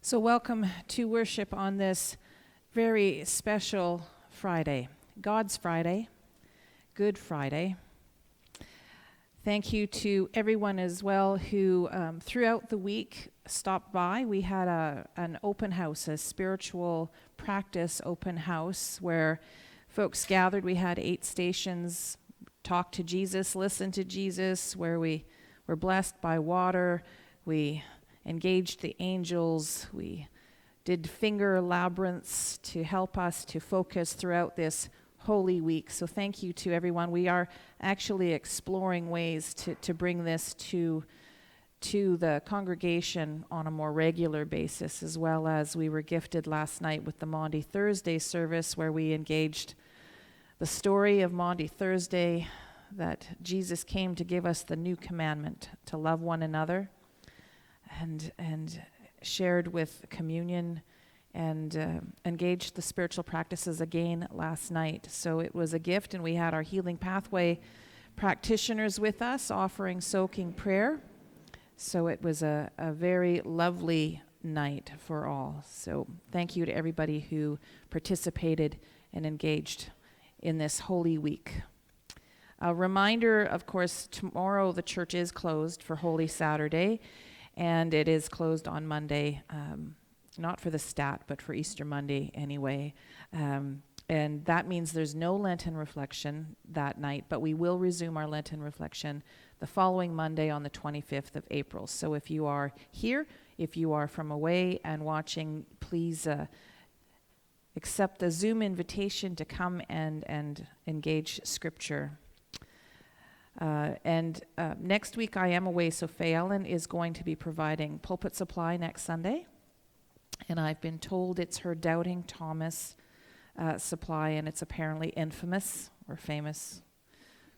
So welcome to worship on this very special Friday, God's Friday, Good Friday. Thank you to everyone as well who throughout the week stopped by. We had an open house, a spiritual practice open house where folks gathered. We had 8 stations, talked to Jesus, listened to Jesus, where we were blessed by water. We engaged the angels. We did finger labyrinths to help us to focus throughout this Holy Week. So thank you to everyone. We are actually exploring ways to bring this to the congregation on a more regular basis, as well as we were gifted last night with the Maundy Thursday service, where we engaged the story of Maundy Thursday, that Jesus came to give us the new commandment to love one another, and shared with communion and engaged the spiritual practices again last night. So it was a gift, and we had our Healing Pathway practitioners with us offering soaking prayer. So it was a very lovely night for all. So thank you to everybody who participated and engaged in this Holy Week. A reminder, of course, tomorrow the church is closed for Holy Saturday, and it is closed on Monday, not for the stat, but for Easter Monday anyway. And that means there's no Lenten reflection that night, but we will resume our Lenten reflection the following Monday on the 25th of April. So if you are here, if you are from away and watching, please accept the Zoom invitation to come and engage Scripture. Next week I am away, so FayEllen is going to be providing pulpit supply next Sunday. And I've been told it's her Doubting Thomas supply, and it's apparently infamous or famous,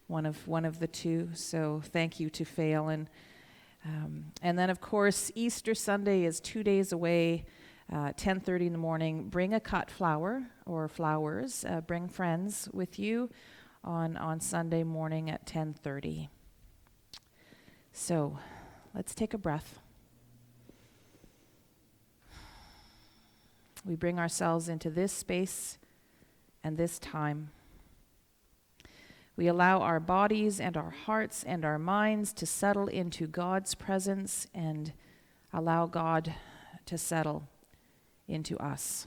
one of the two. So thank you to FayEllen. And then, of course, Easter Sunday is 2 days away, 10:30 in the morning. Bring a cut flower or flowers. Bring friends with you on Sunday morning at 10:30. So let's take a breath. We bring ourselves into this space and this time. We allow our bodies and our hearts and our minds to settle into God's presence and allow God to settle into us,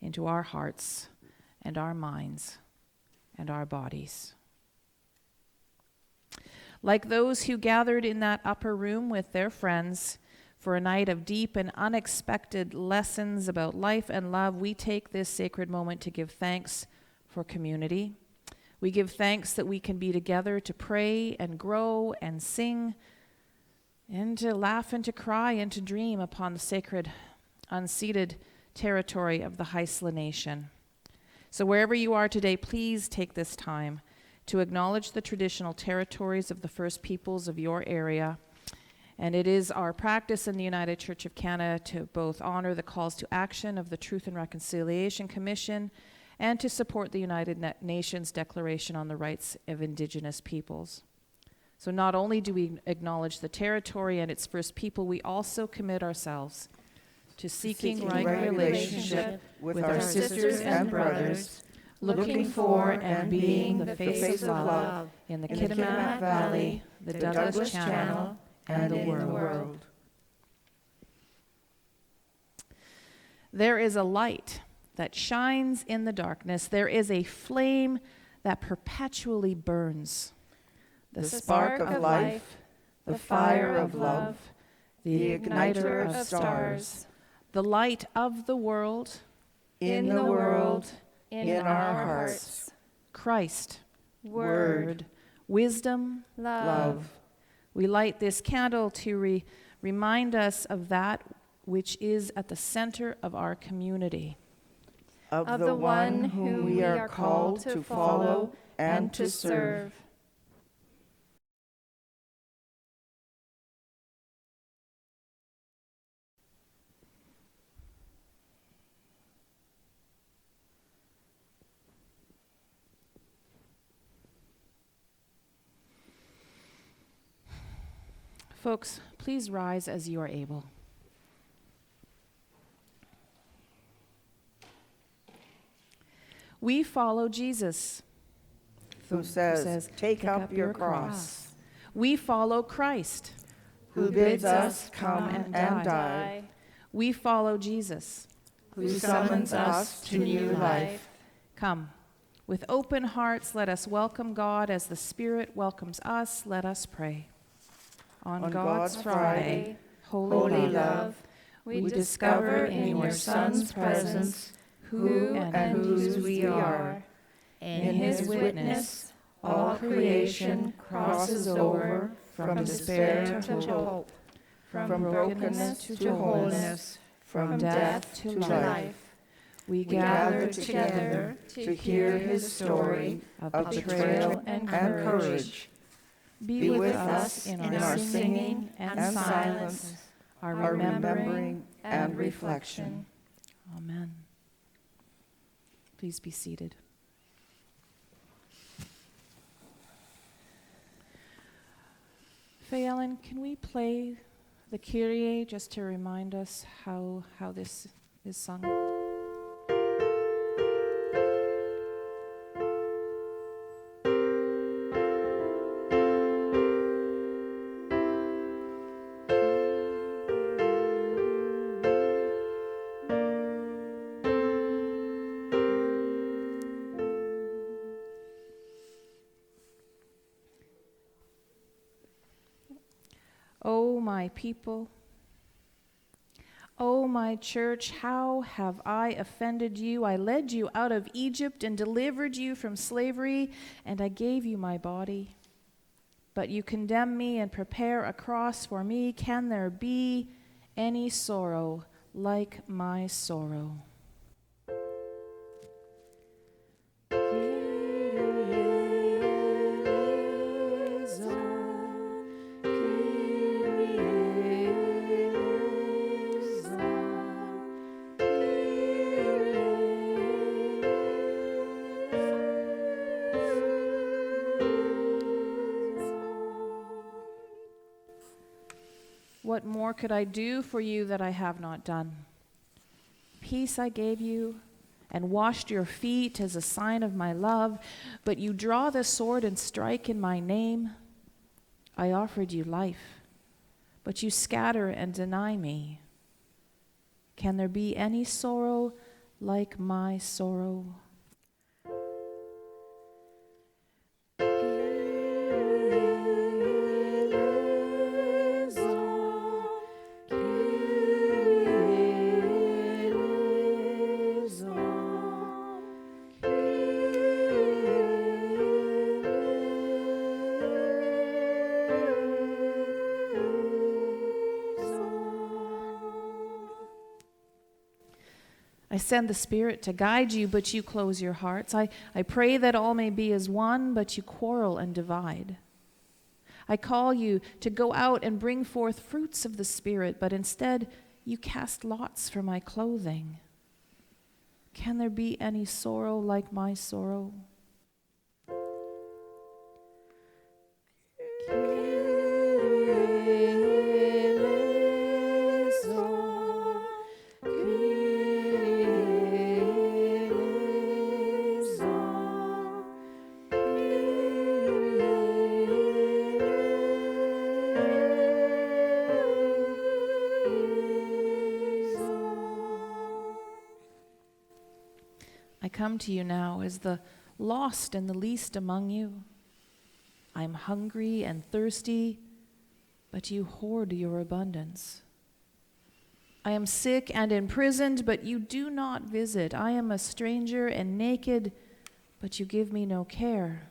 into our hearts and our minds and our bodies. Like those who gathered in that upper room with their friends for a night of deep and unexpected lessons about life and love, we take this sacred moment to give thanks for community. We give thanks that we can be together to pray and grow and sing and to laugh and to cry and to dream upon the sacred, unceded territory of the Haisla Nation. So wherever you are today, please take this time to acknowledge the traditional territories of the First Peoples of your area. And it is our practice in the United Church of Canada to both honor the calls to action of the Truth and Reconciliation Commission and to support the United Nations Declaration on the Rights of Indigenous Peoples. So not only do we acknowledge the territory and its First People, we also commit ourselves to seeking right relationship with our sisters and brothers, looking for and being the face of love in the Kitimat Valley, the Douglas Channel, and the world. There is a light that shines in the darkness. There is a flame that perpetually burns. The spark of life, the fire of love, the igniter of stars, the light of the world, in the world, in our hearts. Christ, Word, wisdom, love. We light this candle to remind us of that which is at the center of our community. Of the one whom we are called to follow and to serve. Folks, please rise as you are able. We follow Jesus, who says, "Take up your cross," We follow Christ, who bids us come and die. We follow Jesus, who summons us to new life. Come, with open hearts, let us welcome God as the Spirit welcomes us. Let us pray. On God's Friday, Holy Love, we discover in your Son's presence who and whose we are. In his witness, all creation crosses over from despair to hope, from brokenness to wholeness, from death to life. We gather together to hear his story of betrayal and courage. Be with us in our singing and silence, our remembering and reflection. Amen. Please be seated. FayEllen, can we play the Kyrie just to remind us how this is sung? O my people, O my church, how have I offended you? I led you out of Egypt and delivered you from slavery, and I gave you my body. But you condemn me and prepare a cross for me. Can there be any sorrow like my sorrow? What more could I do for you that I have not done? Peace I gave you, and washed your feet as a sign of my love, but you draw the sword and strike in my name. I offered you life, but you scatter and deny me. Can there be any sorrow like my sorrow? I send the Spirit to guide you, but you close your hearts. I pray that all may be as one, but you quarrel and divide. I call you to go out and bring forth fruits of the Spirit, but instead you cast lots for my clothing. Can there be any sorrow like my sorrow? I come to you now as the lost and the least among you. I am hungry and thirsty, but you hoard your abundance. I am sick and imprisoned, but you do not visit. I am a stranger and naked, but you give me no care.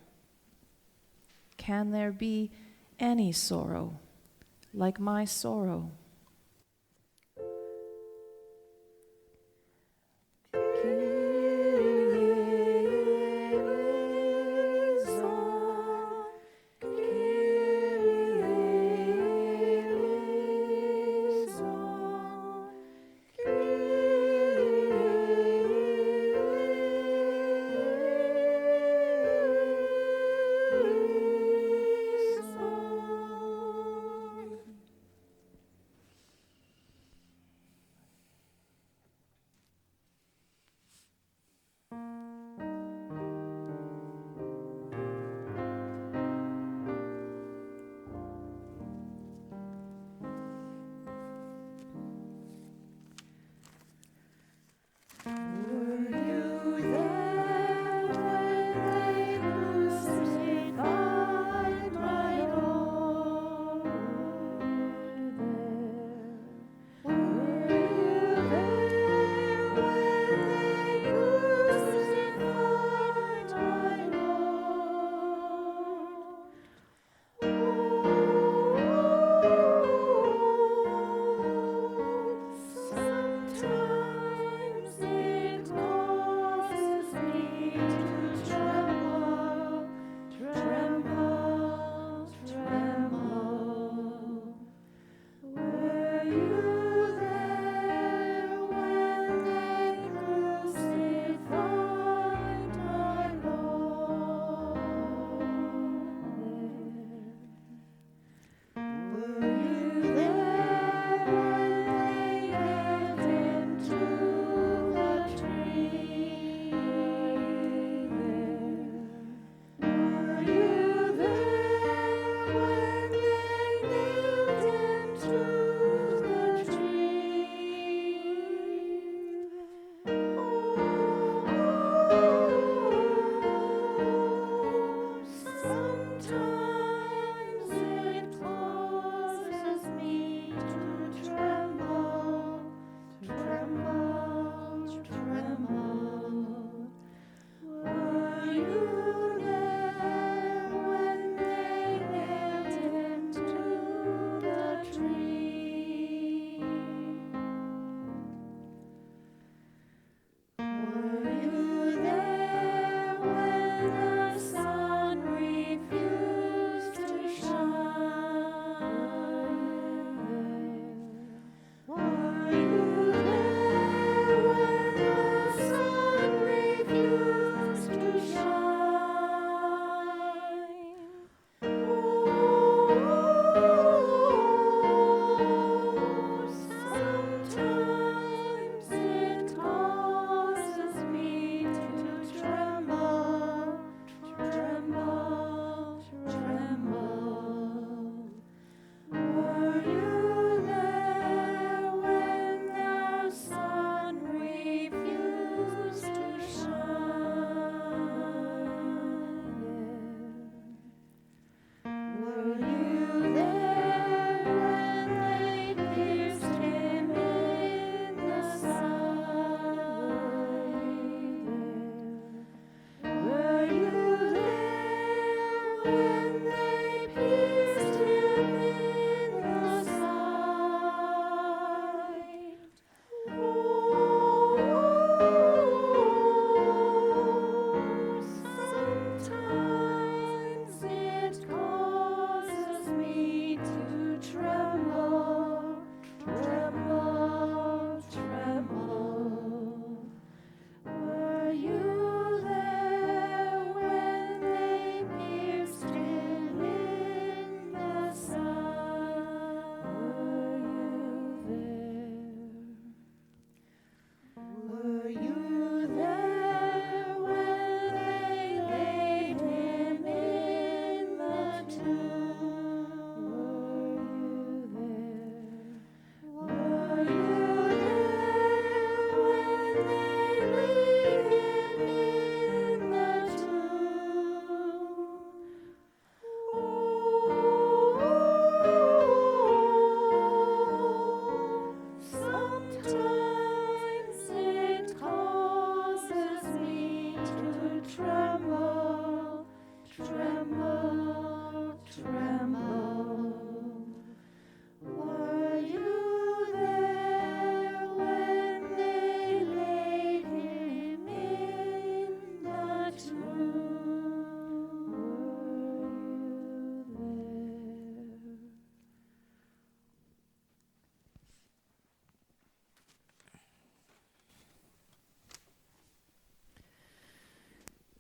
Can there be any sorrow like my sorrow?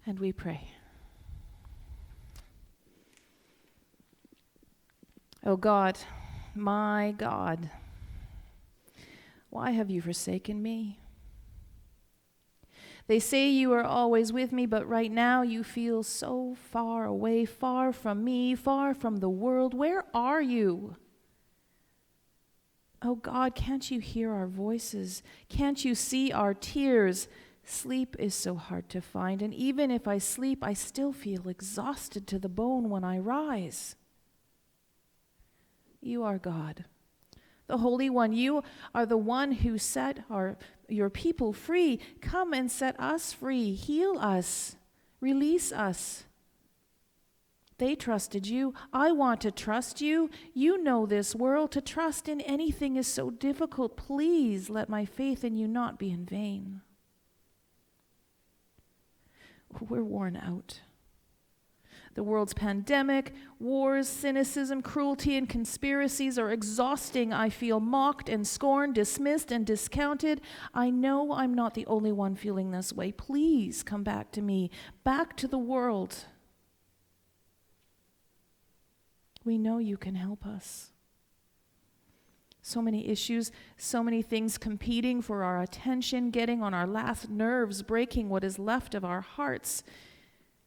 And we pray. O God, my God, why have you forsaken me? They say you are always with me, but right now you feel so far away, far from me, far from the world. Where are you? Oh God, can't you hear our voices? Can't you see our tears? Sleep is so hard to find, and even if I sleep, I still feel exhausted to the bone when I rise. You are God, the Holy One. You are the one who set your people free. Come and set us free. Heal us. Release us. They trusted you. I want to trust you. You know this world. To trust in anything is so difficult. Please let my faith in you not be in vain. We're worn out. The world's pandemic, wars, cynicism, cruelty, and conspiracies are exhausting. I feel mocked and scorned, dismissed and discounted. I know I'm not the only one feeling this way. Please come back to me, back to the world. We know you can help us. So many issues, so many things competing for our attention, getting on our last nerves, breaking what is left of our hearts.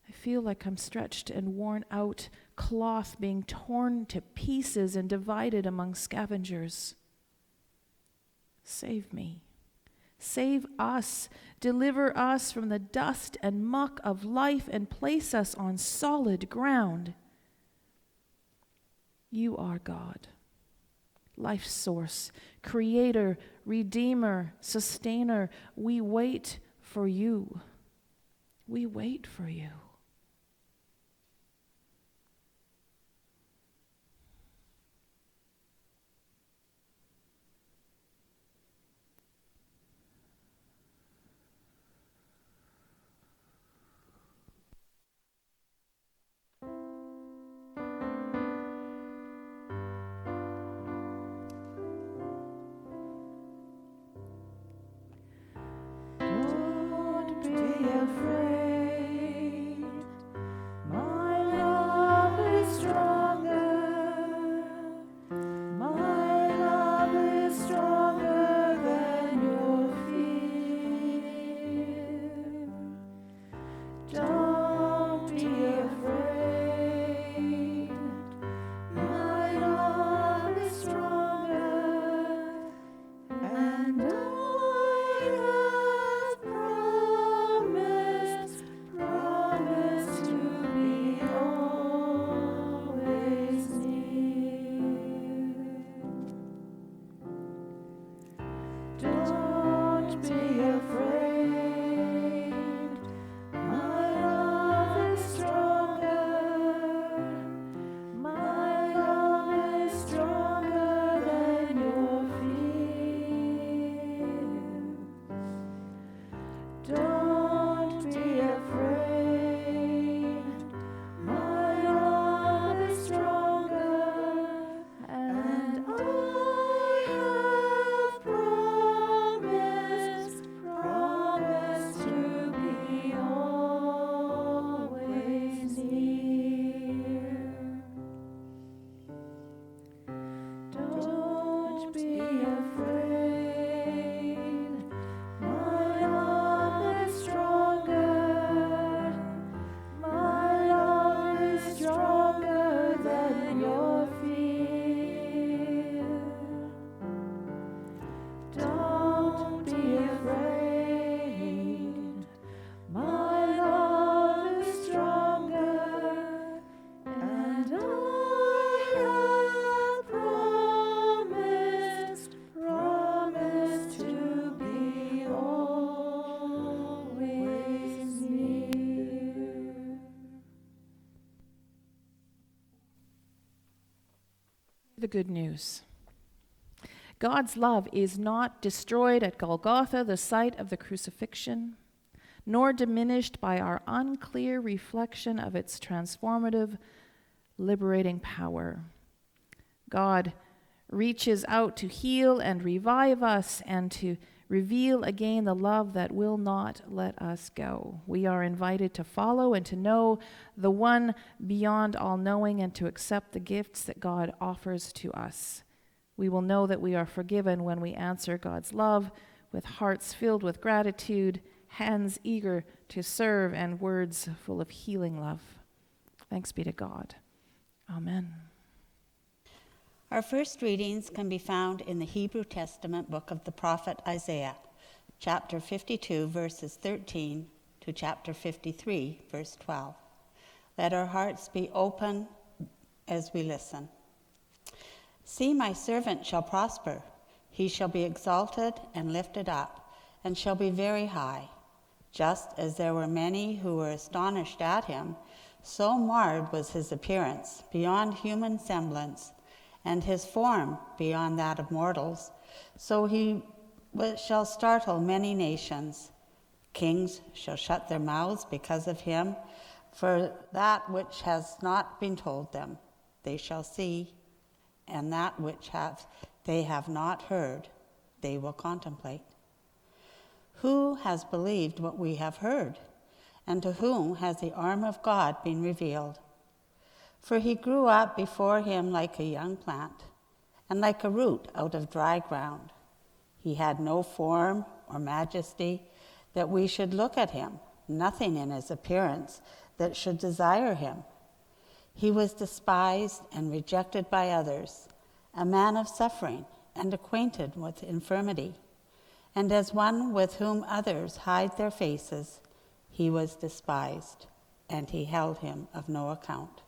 I feel like I'm stretched and worn out, cloth being torn to pieces and divided among scavengers. Save me. Save us. Deliver us from the dust and muck of life and place us on solid ground. You are God, life's source, creator, redeemer, sustainer. We wait for you. We wait for you. The good news. God's love is not destroyed at Golgotha, the site of the crucifixion, nor diminished by our unclear reflection of its transformative, liberating power. God reaches out to heal and revive us and to Reveal again the love that will not let us go. We are invited to follow and to know the one beyond all knowing and to accept the gifts that God offers to us. We will know that we are forgiven when we answer God's love with hearts filled with gratitude, hands eager to serve, and words full of healing love. Thanks be to God. Amen. Our first readings can be found in the Hebrew Testament book of the prophet Isaiah, chapter 52, verses 13 to chapter 53, verse 12. Let our hearts be open as we listen. See, my servant shall prosper. He shall be exalted and lifted up, and shall be very high. Just as there were many who were astonished at him, so marred was his appearance beyond human semblance, and his form beyond that of mortals. So he shall startle many nations. Kings shall shut their mouths because of him, for that which has not been told them they shall see, and that which they have not heard they will contemplate. Who has believed what we have heard? And to whom has the arm of God been revealed? For he grew up before him like a young plant, and like a root out of dry ground. He had no form or majesty that we should look at him, nothing in his appearance that should desire him. He was despised and rejected by others, a man of suffering and acquainted with infirmity. And as one with whom others hide their faces, he was despised, and he held him of no account.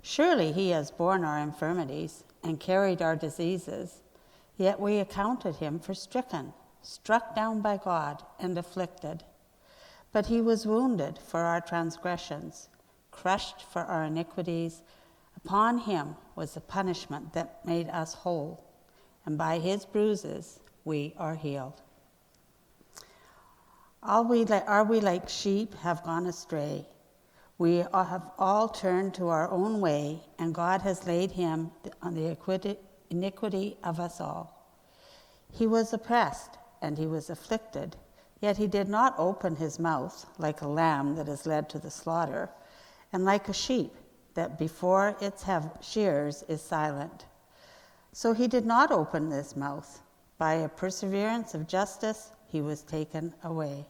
Surely he has borne our infirmities and carried our diseases, yet we accounted him for stricken, struck down by God, and afflicted. But he was wounded for our transgressions, crushed for our iniquities. Upon him was the punishment that made us whole, and by his bruises we are healed. Are we like sheep have gone astray? We have all turned to our own way, and God has laid him on the iniquity of us all. He was oppressed and he was afflicted, yet he did not open his mouth, like a lamb that is led to the slaughter, and like a sheep that before its shears is silent. So he did not open his mouth. By a perseverance of justice he was taken away.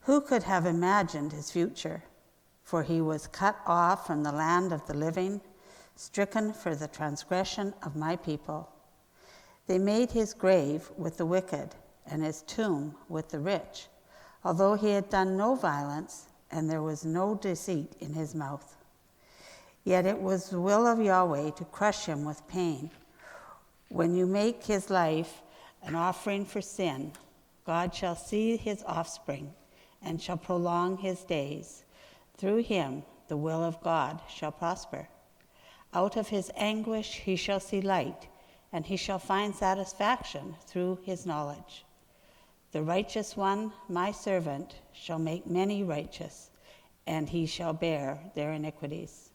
Who could have imagined his future? For he was cut off from the land of the living, stricken for the transgression of my people. They made his grave with the wicked, and his tomb with the rich, although he had done no violence, and there was no deceit in his mouth. Yet it was the will of Yahweh to crush him with pain. When you make his life an offering for sin, God shall see his offspring, and shall prolong his days. Through him the will of God shall prosper. Out of his anguish he shall see light, and he shall find satisfaction through his knowledge. The righteous one, my servant, shall make many righteous, and he shall bear their iniquities.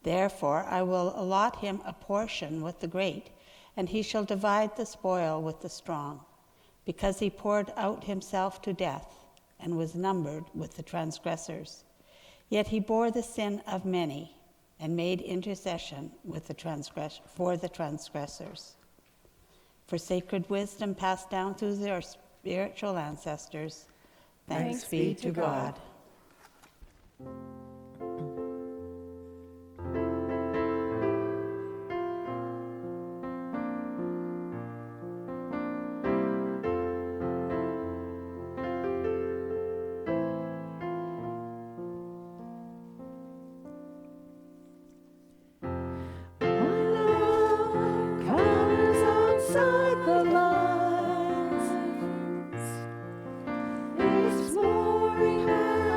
Therefore I will allot him a portion with the great, and he shall divide the spoil with the strong, because he poured out himself to death, and was numbered with the transgressors. Yet he bore the sin of many, and made intercession with for the transgressors. For sacred wisdom passed down through their spiritual ancestors, thanks be to God. Exploring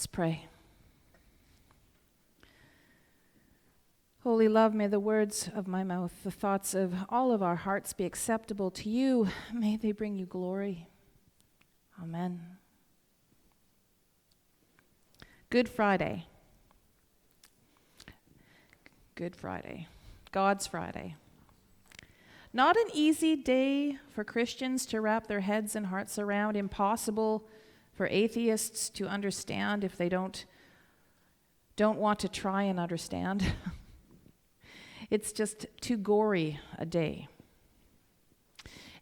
Let's pray. Holy love, may the words of my mouth, the thoughts of all of our hearts be acceptable to you. May they bring you glory. Amen. Good Friday. Good Friday. God's Friday. Not an easy day for Christians to wrap their heads and hearts around. Impossible for atheists to understand if they don't want to try and understand. It's just too gory a day.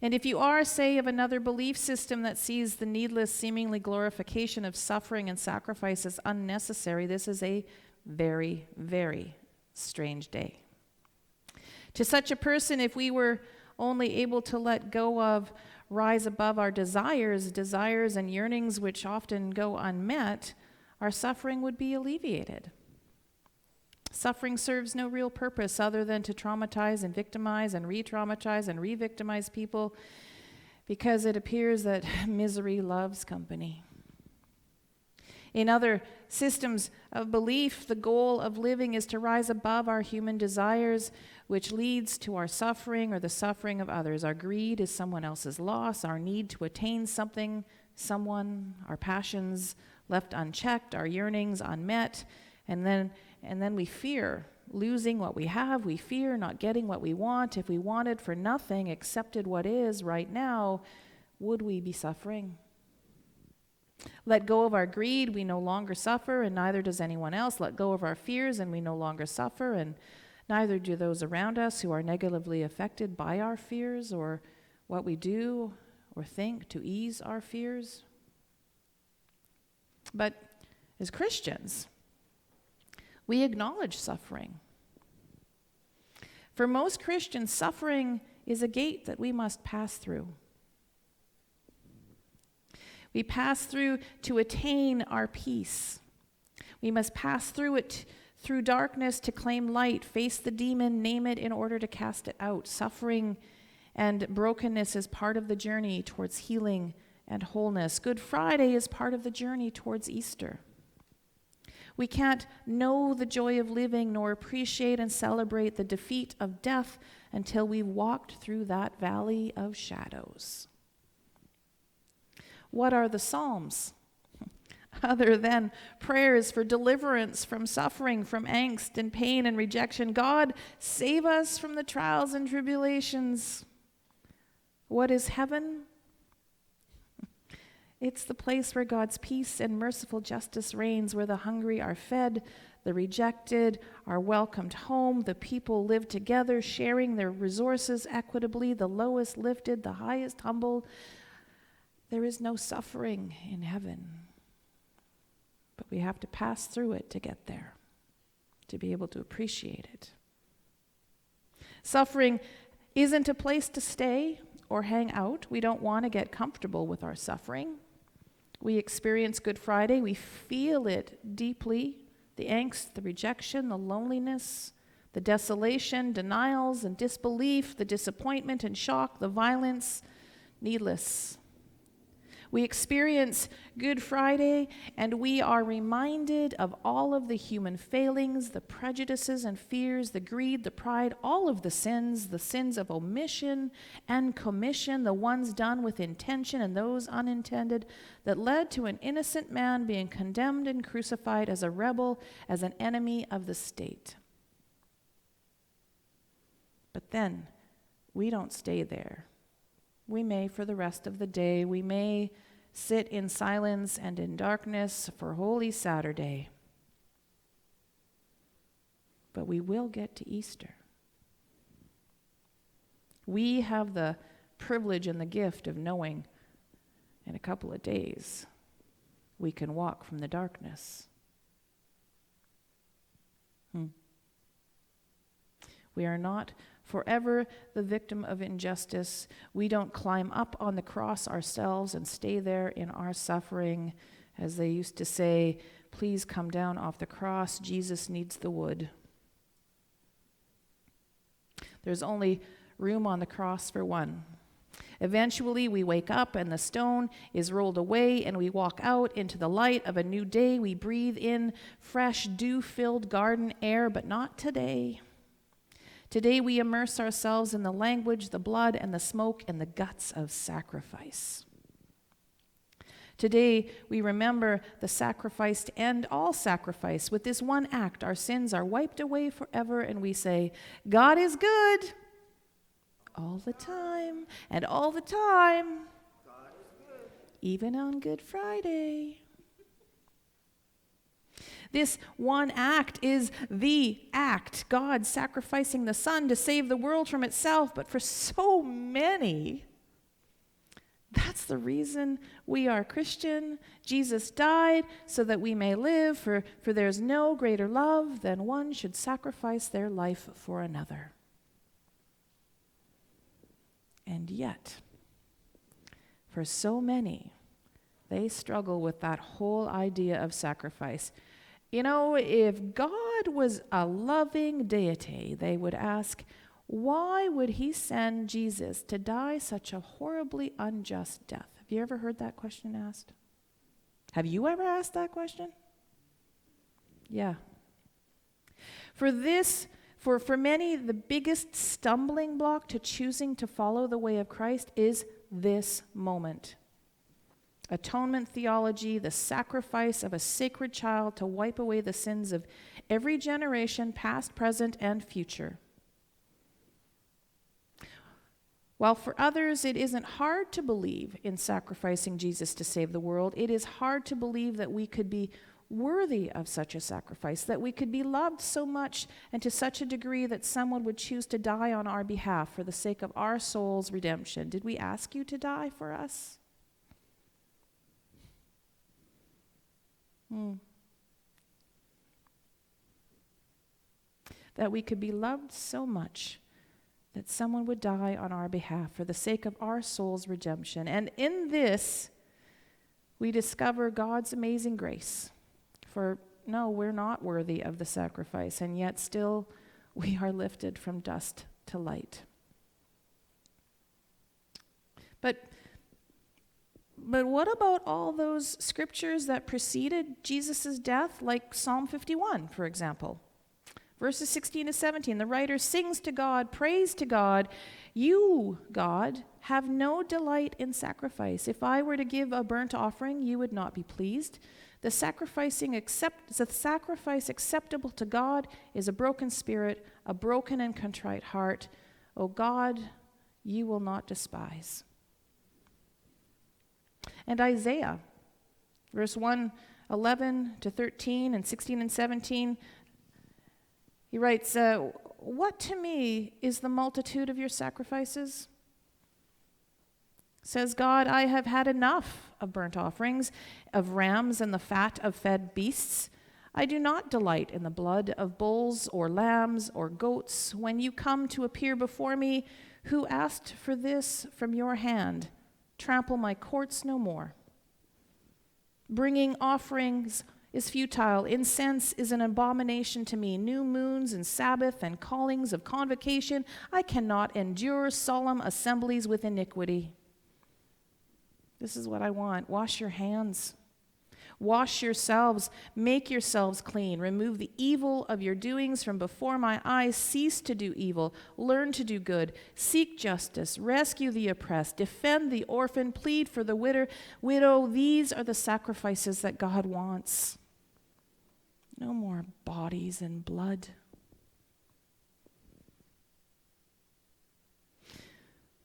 And if you are, say, of another belief system that sees the needless, seemingly glorification of suffering and sacrifice as unnecessary, this is a very, very strange day. To such a person, if we were only able to let go of, rise above our desires and yearnings which often go unmet, our suffering would be alleviated. Suffering serves no real purpose other than to traumatize and victimize and re-traumatize and re-victimize people, because it appears that misery loves company. In other systems of belief, the goal of living is to rise above our human desires, which leads to our suffering or the suffering of others. Our greed is someone else's loss, our need to attain something, someone, our passions left unchecked, our yearnings unmet, and then we fear losing what we have. We fear not getting what we want. If we wanted for nothing, accepted what is right now, would we be suffering? Let go of our greed, we no longer suffer, and neither does anyone else. Let go of our fears, and we no longer suffer, and neither do those around us who are negatively affected by our fears or what we do or think to ease our fears. But as Christians, we acknowledge suffering. For most Christians, suffering is a gate that we must pass through. We pass through to attain our peace. We must pass through it, through darkness to claim light, face the demon, name it in order to cast it out. Suffering and brokenness is part of the journey towards healing and wholeness. Good Friday is part of the journey towards Easter. We can't know the joy of living nor appreciate and celebrate the defeat of death until we've walked through that valley of shadows. What are the Psalms? Other than prayers for deliverance from suffering, from angst and pain and rejection. God, save us from the trials and tribulations. What is heaven? It's the place where God's peace and merciful justice reigns, where the hungry are fed, the rejected are welcomed home, the people live together, sharing their resources equitably, the lowest lifted, the highest humbled. There is no suffering in heaven, but we have to pass through it to get there, to be able to appreciate it. Suffering isn't a place to stay or hang out. We don't want to get comfortable with our suffering. We experience Good Friday. We feel it deeply. The angst, the rejection, the loneliness, the desolation, denials and disbelief, the disappointment and shock, the violence, needless. We experience Good Friday, and we are reminded of all of the human failings, the prejudices and fears, the greed, the pride, all of the sins of omission and commission, the ones done with intention and those unintended, that led to an innocent man being condemned and crucified as a rebel, as an enemy of the state. But then, we don't stay there. We may for the rest of the day. We may sit in silence and in darkness for Holy Saturday. But we will get to Easter. We have the privilege and the gift of knowing in a couple of days we can walk from the darkness. We are not forever the victim of injustice. We don't climb up on the cross ourselves and stay there in our suffering. As they used to say, please come down off the cross. Jesus needs the wood. There's only room on the cross for one. Eventually, we wake up and the stone is rolled away and we walk out into the light of a new day. We breathe in fresh, dew-filled garden air, but not today. Today we immerse ourselves in the language, the blood, and the smoke, and the guts of sacrifice. Today we remember the sacrifice to end all sacrifice. With this one act, our sins are wiped away forever, and we say, God is good all the time, and all the time, even on Good Friday. This one act is the act, God sacrificing the Son to save the world from itself. But for so many, that's the reason we are Christian. Jesus died so that we may live, for there's no greater love than one should sacrifice their life for another. And yet, for so many, they struggle with that whole idea of sacrifice. You know, if God was a loving deity, they would ask, why would he send Jesus to die such a horribly unjust death? Have you ever heard that question asked? Have you ever asked that question? Yeah. For many, the biggest stumbling block to choosing to follow the way of Christ is this moment. Atonement theology, the sacrifice of a sacred child to wipe away the sins of every generation, past, present, and future. While for others it isn't hard to believe in sacrificing Jesus to save the world, it is hard to believe that we could be worthy of such a sacrifice, that we could be loved so much and to such a degree that someone would choose to die on our behalf for the sake of our soul's redemption. Did we ask you to die for us? That we could be loved so much that someone would die on our behalf for the sake of our soul's redemption. And in this, we discover God's amazing grace. For no, we're not worthy of the sacrifice, and yet still we are lifted from dust to light. But what about all those scriptures that preceded Jesus' death, like Psalm 51, for example? Verses 16 to 17, the writer sings to God, prays to God, you, God, have no delight in sacrifice. If I were to give a burnt offering, you would not be pleased. The sacrifice acceptable to God is a broken spirit, a broken and contrite heart. O God, you will not despise. And Isaiah, verse 1, 11 to 13 and 16 and 17, he writes, what to me is the multitude of your sacrifices? Says God, I have had enough of burnt offerings, of rams and the fat of fed beasts. I do not delight in the blood of bulls or lambs or goats. When you come to appear before me, who asked for this from your hand? Trample my courts no more. Bringing offerings is futile. Incense is an abomination to me. New moons and Sabbath and callings of convocation. I cannot endure solemn assemblies with iniquity. This is what I want. Wash your hands. Wash yourselves. Make yourselves clean. Remove the evil of your doings from before my eyes. Cease to do evil. Learn to do good. Seek justice. Rescue the oppressed. Defend the orphan. Plead for the widow. These are the sacrifices that God wants. No more bodies and blood.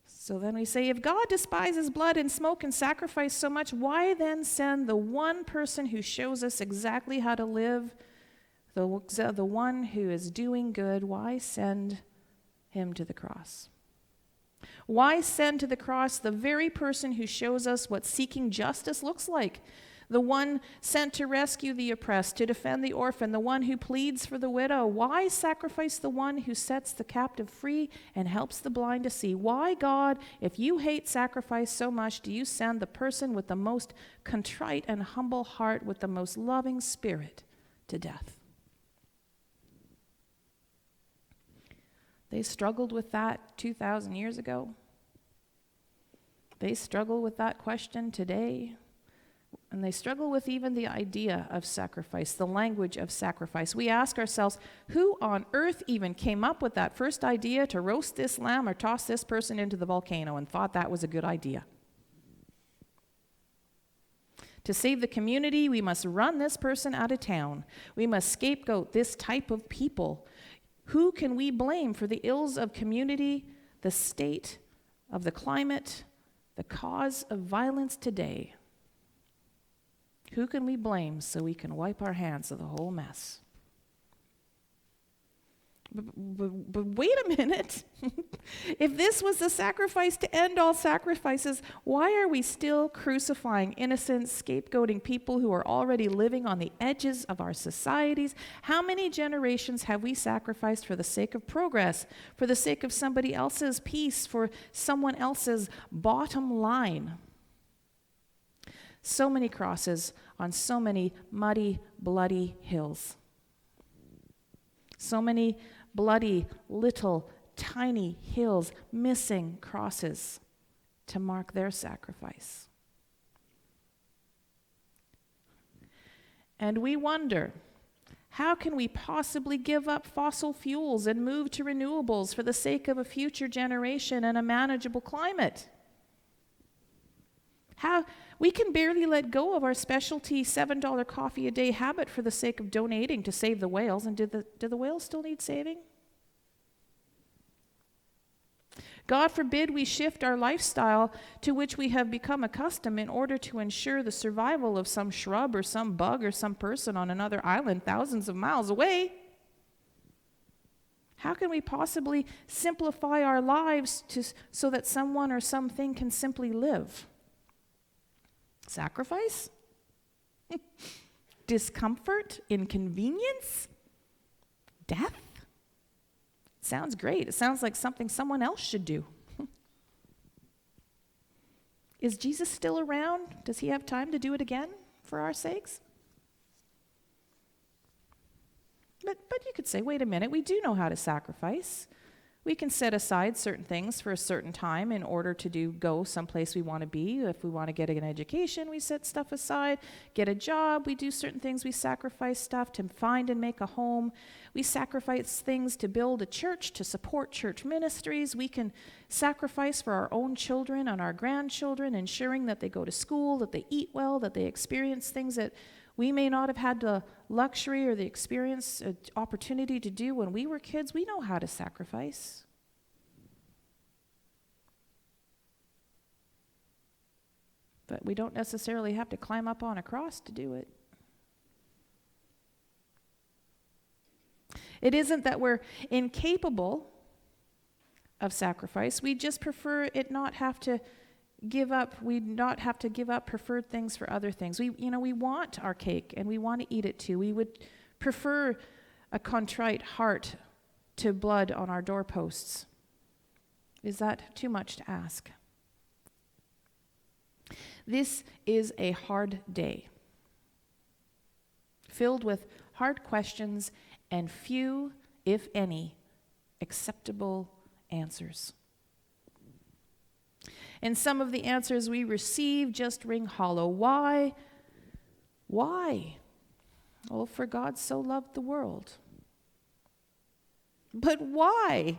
So then we say, if God despises blood and smoke and sacrifice so much, why then send the one person who shows us exactly how to live, the one who is doing good? Why send him to the cross? Why send to the cross the very person who shows us what seeking justice looks like? The one sent to rescue the oppressed, to defend the orphan, the one who pleads for the widow. Why sacrifice the one who sets the captive free and helps the blind to see? Why, God, if you hate sacrifice so much, do you send the person with the most contrite and humble heart, with the most loving spirit, to death? They struggled with that 2,000 years ago. They struggle with that question today. And they struggle with even the idea of sacrifice, the language of sacrifice. We ask ourselves, who on earth even came up with that first idea to roast this lamb or toss this person into the volcano and thought that was a good idea? To save the community, we must run this person out of town. We must scapegoat this type of people. Who can we blame for the ills of community, the state of the climate, the cause of violence today? Who can we blame so we can wipe our hands of the whole mess? But wait a minute. If this was the sacrifice to end all sacrifices, why are we still crucifying innocent, scapegoating people who are already living on the edges of our societies? How many generations have we sacrificed for the sake of progress, for the sake of somebody else's peace, for someone else's bottom line? So many crosses on so many muddy, bloody hills. So many bloody, little, tiny hills, missing crosses to mark their sacrifice. And we wonder, how can we possibly give up fossil fuels and move to renewables for the sake of a future generation and a manageable climate? How we can barely let go of our specialty $7 coffee a day habit for the sake of donating to save the whales. And do the whales still need saving? God forbid we shift our lifestyle to which we have become accustomed in order to ensure the survival of some shrub or some bug or some person on another island thousands of miles away. How can we possibly simplify our lives so that someone or something can simply live? Sacrifice? Discomfort? Inconvenience? Death? Sounds great. It sounds like something someone else should do. Is Jesus still around? Does he have time to do it again for our sakes? But you could say, wait a minute, we do know how to sacrifice. We can set aside certain things for a certain time in order to go someplace we want to be. If we want to get an education, we set stuff aside. Get a job, we do certain things. We sacrifice stuff to find and make a home. We sacrifice things to build a church, to support church ministries. We can sacrifice for our own children and our grandchildren, ensuring that they go to school, that they eat well, that they experience things that we may not have had the luxury or the experience, opportunity to do when we were kids. We know how to sacrifice. But we don't necessarily have to climb up on a cross to do it. It isn't that we're incapable of sacrifice. We just prefer it not have to we not have to give up preferred things for other things. We want our cake and we want to eat it too. We would prefer a contrite heart to blood on our doorposts. Is that too much to ask? This is a hard day, filled with hard questions and few, if any, acceptable answers. And some of the answers we receive just ring hollow. Why? Why? Oh, for God so loved the world. But why?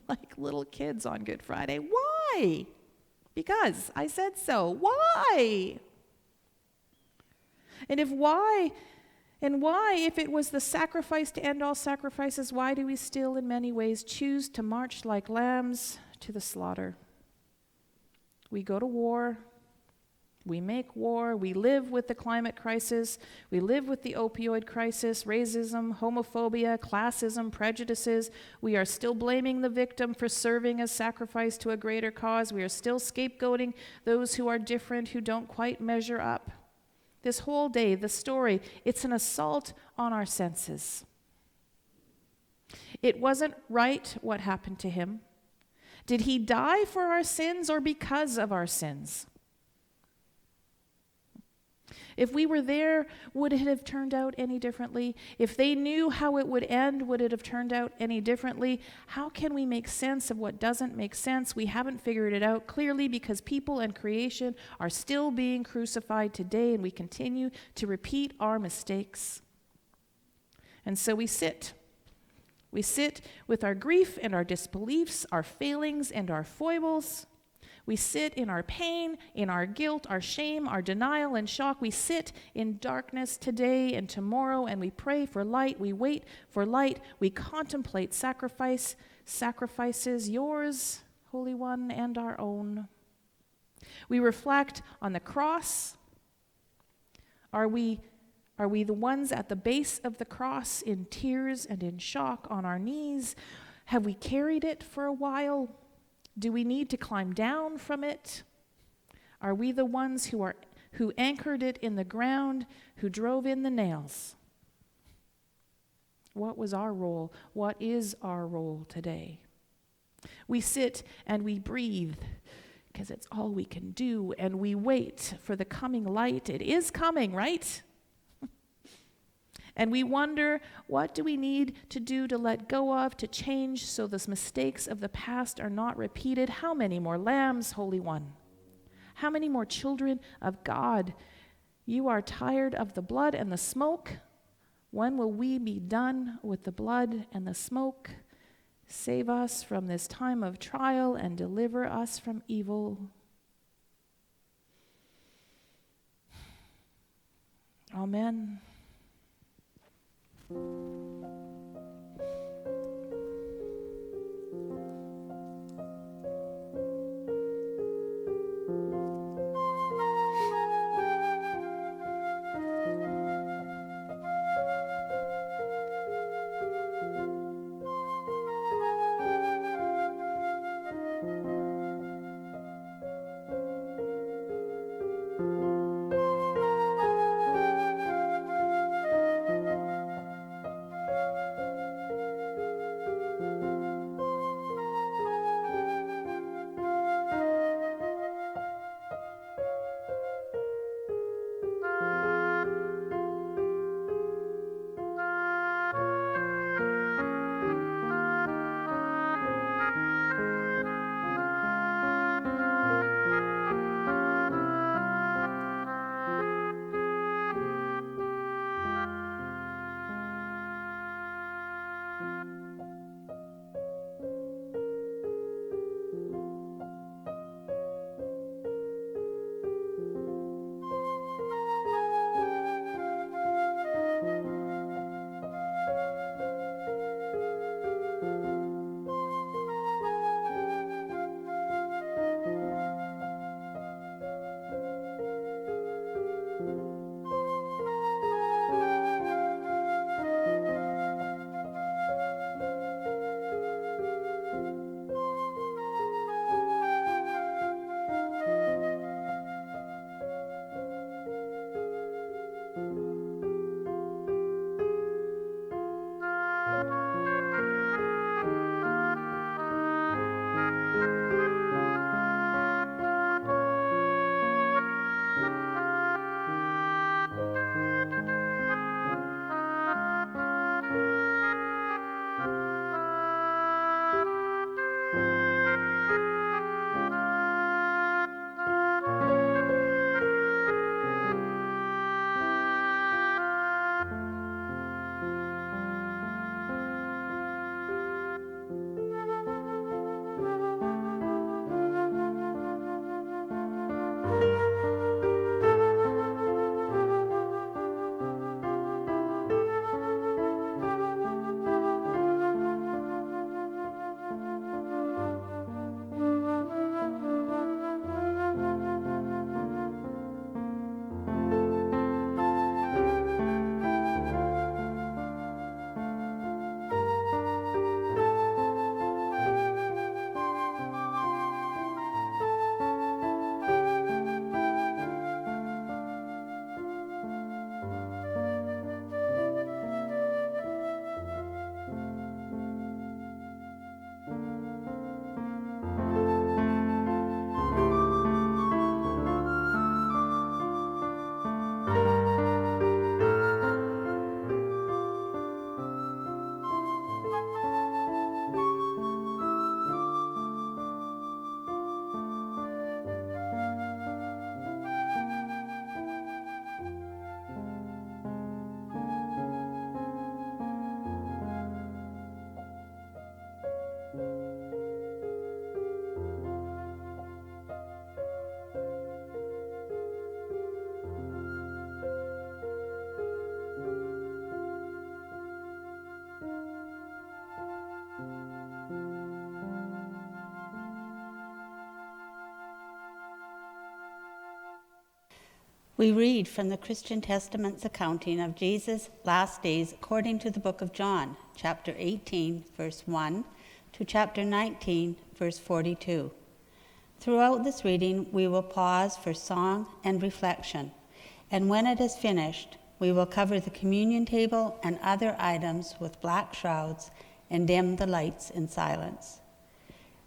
Like little kids on Good Friday. Why? Because I said so. Why? And why, if it was the sacrifice to end all sacrifices, why do we still in many ways choose to march like lambs to the slaughter? We go to war, we make war, we live with the climate crisis, we live with the opioid crisis, racism, homophobia, classism, prejudices. We are still blaming the victim for serving as sacrifice to a greater cause. We are still scapegoating those who are different, who don't quite measure up. This whole day, the story, it's an assault on our senses. It wasn't right what happened to him. Did he die for our sins or because of our sins? If we were there, would it have turned out any differently? If they knew how it would end, would it have turned out any differently? How can we make sense of what doesn't make sense? We haven't figured it out clearly because people and creation are still being crucified today, and we continue to repeat our mistakes. And so we sit. We sit with our grief and our disbeliefs, our failings and our foibles. We sit in our pain, in our guilt, our shame, our denial and shock. We sit in darkness today and tomorrow, and we pray for light. We wait for light. We contemplate sacrifices, yours, Holy One, and our own. We reflect on the cross. Are we the ones at the base of the cross in tears and in shock on our knees? Have we carried it for a while? Do we need to climb down from it? Are we the ones who anchored it in the ground, who drove in the nails? What was our role? What is our role today? We sit and we breathe because it's all we can do, and we wait for the coming light. It is coming, right? And we wonder, what do we need to do to let go of, to change so the mistakes of the past are not repeated? How many more lambs, Holy One? How many more children of God? You are tired of the blood and the smoke. When will we be done with the blood and the smoke? Save us from this time of trial and deliver us from evil. Amen. We read from the Christian Testament's accounting of Jesus' last days according to the book of John, chapter 18, verse 1 to chapter 19, verse 42. Throughout this reading, we will pause for song and reflection, and when it is finished, we will cover the communion table and other items with black shrouds and dim the lights in silence.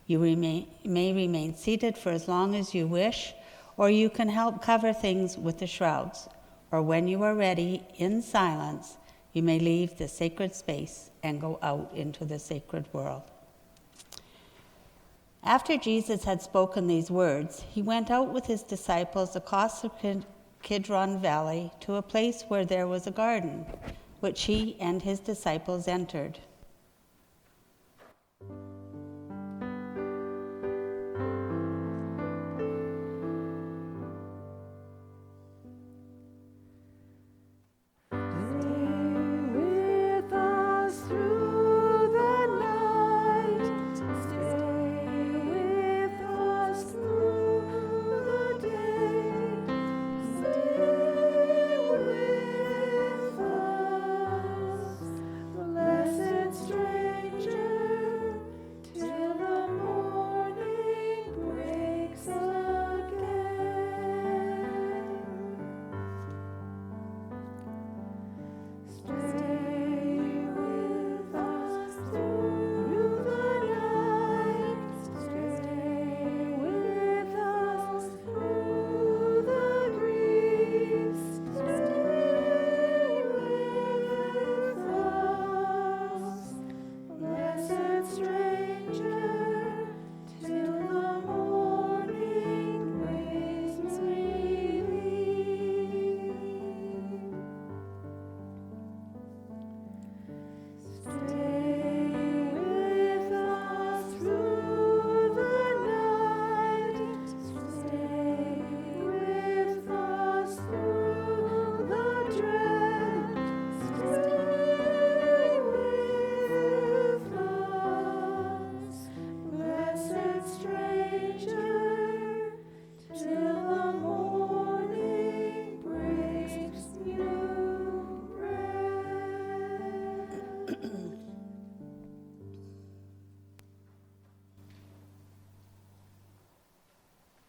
You may remain seated for as long as you wish, or you can help cover things with the shrouds, or when you are ready, in silence, you may leave the sacred space and go out into the sacred world. After Jesus had spoken these words, he went out with his disciples across the Kidron Valley to a place where there was a garden, which he and his disciples entered.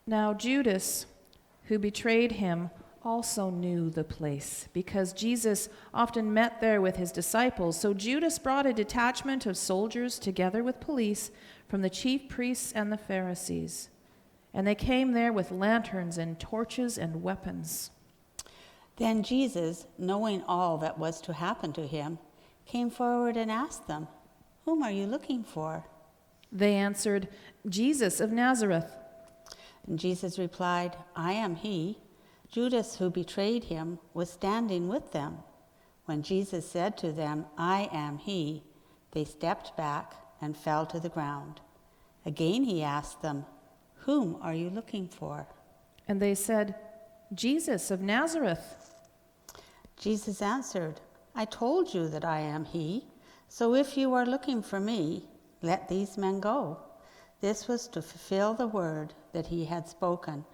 Now Judas, who betrayed him, also knew the place, because Jesus often met there with his disciples. So Judas brought a detachment of soldiers together with police from the chief priests and the Pharisees. And they came there with lanterns and torches and weapons. Then Jesus, knowing all that was to happen to him, came forward and asked them, "Whom are you looking for?" They answered, "Jesus of Nazareth." And Jesus replied, "I am he." Judas, who betrayed him, was standing with them. When Jesus said to them, "I am he," they stepped back and fell to the ground. Again he asked them, "Whom are you looking for?" And they said, "Jesus of Nazareth." Jesus answered, "I told you that I am he. So if you are looking for me, let these men go." This was to fulfill the word that he had spoken.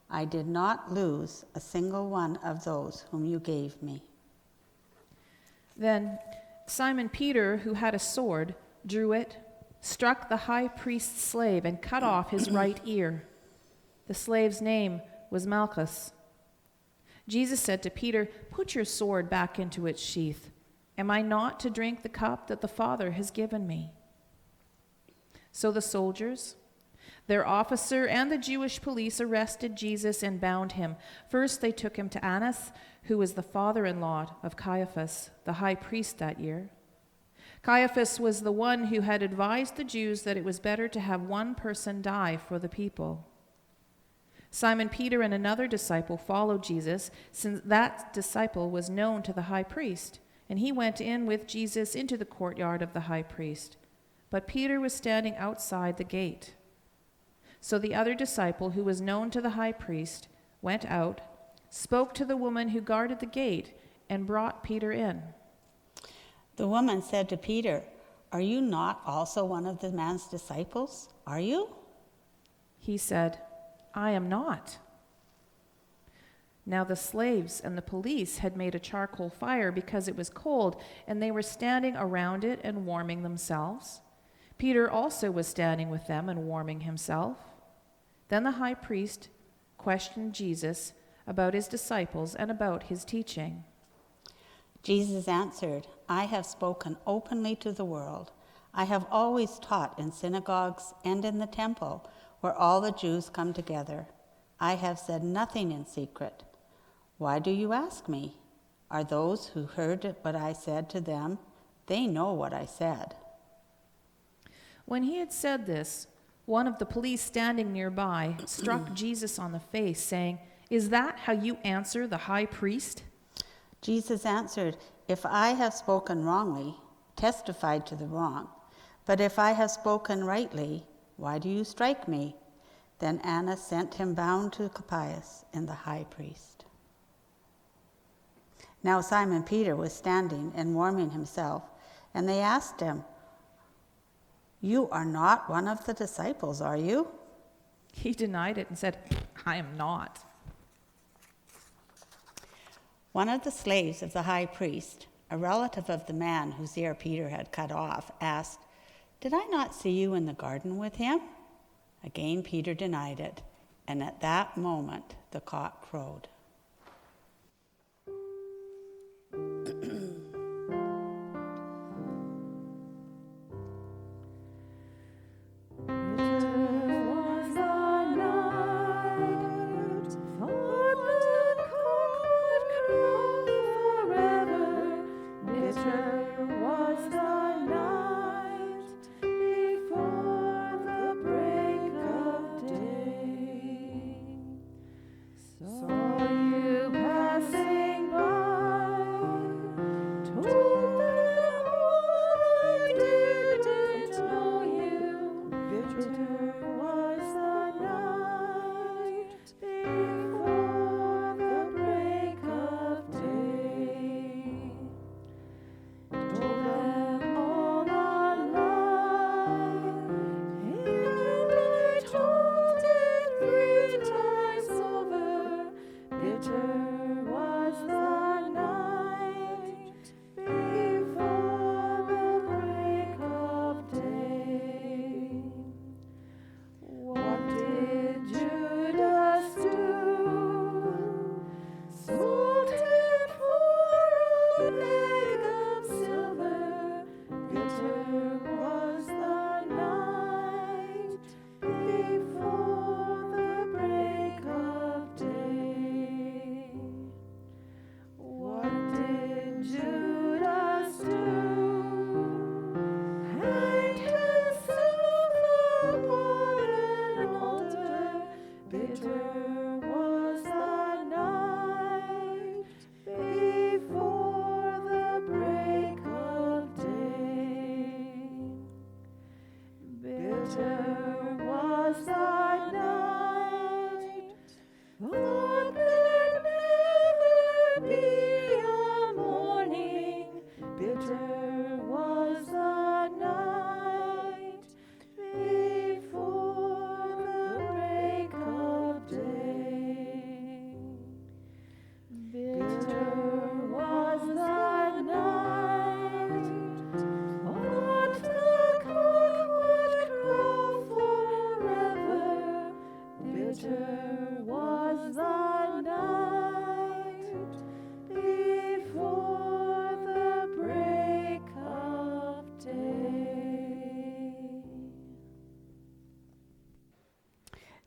"I did not lose a single one of those whom you gave me." Then Simon Peter, who had a sword, drew it, struck the high priest's slave, and cut off his right ear. The slave's name was Malchus. Jesus said to Peter, "Put your sword back into its sheath. Am I not to drink the cup that the Father has given me?" So the soldiers, their officer, and the Jewish police arrested Jesus and bound him. First they took him to Annas, who was the father-in-law of Caiaphas, the high priest that year. Caiaphas was the one who had advised the Jews that it was better to have one person die for the people. Simon Peter and another disciple followed Jesus, since that disciple was known to the high priest, and he went in with Jesus into the courtyard of the high priest. But Peter was standing outside the gate. So the other disciple, who was known to the high priest, went out, spoke to the woman who guarded the gate, and brought Peter in. The woman said to Peter, "Are you not also one of the man's disciples? Are you?" He said, "I am not." Now the slaves and the police had made a charcoal fire because it was cold, and they were standing around it and warming themselves. Peter also was standing with them and warming himself. Then the high priest questioned Jesus about his disciples and about his teaching. Jesus answered, I have spoken openly to the world. I have always taught in synagogues and in the temple, where all the Jews come together. I have said nothing in secret. Why do you ask me? Are those who heard what I said to them? They know what I said. When he had said this, one of the police standing nearby struck Jesus on the face, saying, Is that how you answer the high priest? Jesus answered, If I have spoken wrongly, testify to the wrong. But if I have spoken rightly, why do you strike me? Then Annas sent him bound to Caiaphas and the high priest. Now Simon Peter was standing and warming himself, and they asked him, You are not one of the disciples, are you? He denied it and said, I am not. One of the slaves of the high priest, a relative of the man whose ear Peter had cut off, asked, Did I not see you in the garden with him? Again Peter denied it, and at that moment the cock crowed.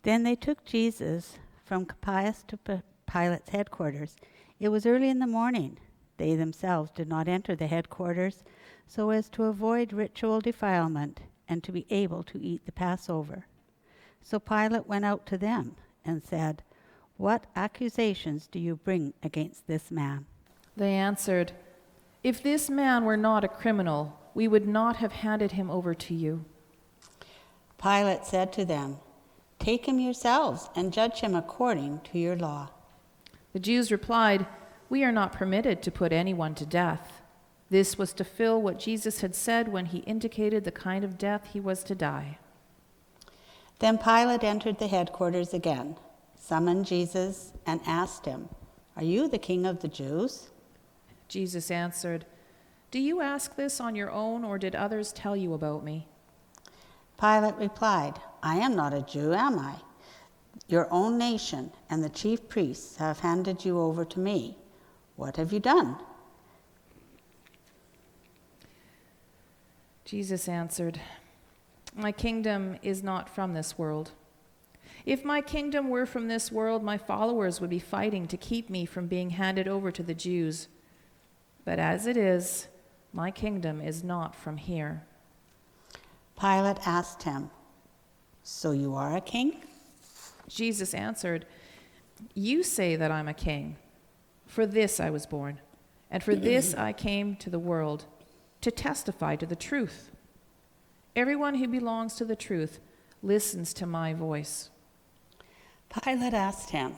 Then they took Jesus from Caiaphas to Pilate's headquarters. It was early in the morning. They themselves did not enter the headquarters so as to avoid ritual defilement and to be able to eat the Passover. So Pilate went out to them and said, What accusations do you bring against this man? They answered, If this man were not a criminal, we would not have handed him over to you. Pilate said to them, Take him yourselves and judge him according to your law. The Jews replied, We are not permitted to put anyone to death. This was to fill what Jesus had said when he indicated the kind of death he was to die. Then Pilate entered the headquarters again, summoned Jesus, and asked him, "Are you the King of the Jews?" Jesus answered, "Do you ask this on your own, or did others tell you about me?" Pilate replied, "I am not a Jew, am I? Your own nation and the chief priests have handed you over to me. What have you done?" Jesus answered, "My kingdom is not from this world. If my kingdom were from this world, my followers would be fighting to keep me from being handed over to the Jews. But as it is, my kingdom is not from here." Pilate asked him, "So you are a king?" Jesus answered, "You say that I'm a king. For this I was born, and for this I came to the world, to testify to the truth. Everyone who belongs to the truth listens to my voice." Pilate asked him,